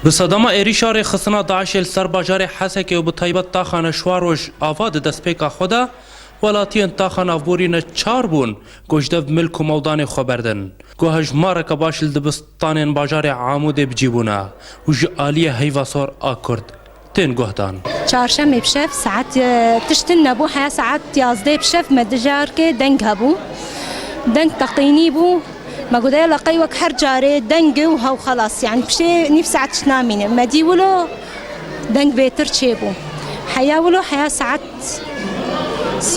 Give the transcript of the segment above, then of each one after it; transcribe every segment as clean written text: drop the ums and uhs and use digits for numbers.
بصدما اريشار خصنا داعش السر باجار حسكي وبطيبت تاخان شواروج آفاد دسپیکا خدا ولاتین تاخان افبورین چار بون گوشدف ملک و مودان خبردن گوهج مارک باشل دبستان باجار عامود بجیبونا وج آلیه هیواسور آکرد تین گوهدان چهارشنبه بشف ساعت تشتن نبو حیا ساعت 11 بشف مدجار که دنگ هبو دنگ تقيني بو ما قد لقي وك حرجاري دنج وهو خلاص يعني بشي نفس ساعات تنامين ما دي ولو دنج بيتر تشيبو حياولو حياة ساعات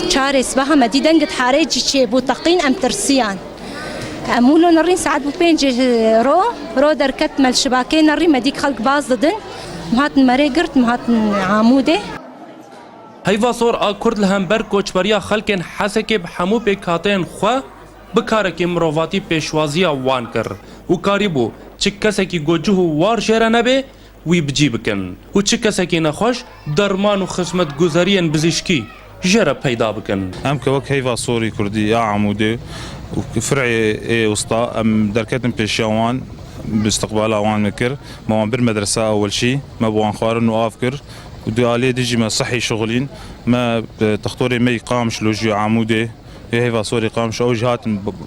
شهر اسبها ما دي دنج حارج تشيبو تقين ام ترسيان امولو نرين ساعات ببينج رو دركت مال شباكين نرين ما ديك خلق باز ضدن مهات مريقرت مهات عاموده هیواسور آکرد لهمبر کوچبریا خلکن حسکی بحمو پیکاتین خوا بکارکی مرواتی پیشوازی وان کر و کاری بو چه کسکی گوجه وار شهر نبه وی بجی بکن و چه کسکی نخوش درمان و خدمت گذارین بزشکی جرا پیدا بکن ام كوك هيفا صوري كردي يا عمودي وفرعي وسطى ام دركتن بيشاوان باستقبال اوان مكر ما بالمدرسه اول شيء ما بوان خوارن وافكر ودي الي ديجي ما صحي شغلين ما تختوري ما يقامش لوجي عمودي هيفا صوري قامش او جهات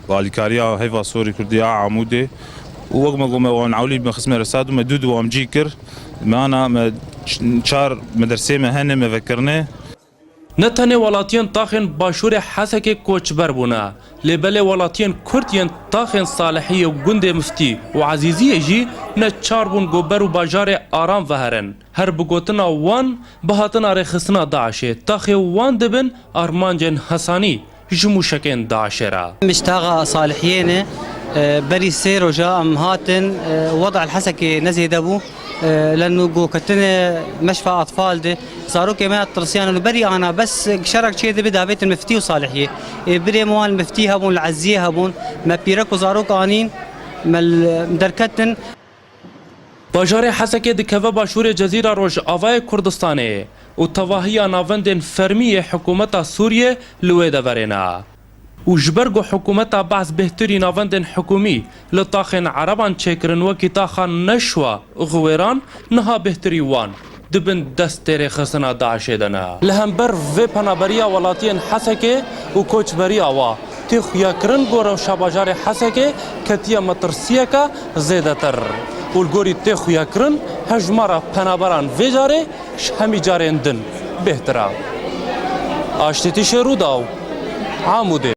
بالكاريا هيفا صوري كردي يا عمودي ووقما قوم وان عولي بخصم رساد وما دود وام جيكر ما انا ما شار مدرسه ما هن ما فكرني نتنه ولاتین تاخن باشور حسک کوچبر بونا لبل ولاتین کردین تاخن صالحی و گند مفتی و عزیزی جی نه چار بون گوبر و باجار آرام وهرن هر بگوتنا وان بهاتنا رخصنا داعشه تاخ وان دبن ارمانجن حسانی جموشکن داعشرا مشتاقة صالحيين بري سير وجاء هاتن وضع الحسكي نزي دبو لانه جو كتنا مشفى اطفال ده صاروا كمان ترسيان انه بري انا بس شرك شيء بدا بيت المفتي وصالحيه بري موال المفتي هبون العزيه هبون ما بيركو زارو قانين مدركتن باجار حسک دکوه باشور جزیره روش آوای کردستانه و تواهی ناوندن فرمی حکومت سوریه لوی دورنا و جبرگو حکومت بعض بهتری ناوندن حکومی لطاخن عربان چکرن وکی تاخن نشوا غویران نها بهتری وان دبن دست تیره خسنا داعشه دنا لهمبر و پنابریا ولاتین حسکه و کوچبریا وا تی خویاکرن گورو شاباجار حسکه کتیا مترسیه که زیده تر والگوری تی خویاکرن هجمارا پنابران ویجاره همی جارندن بهتره آشتیتی شروع داو عاموده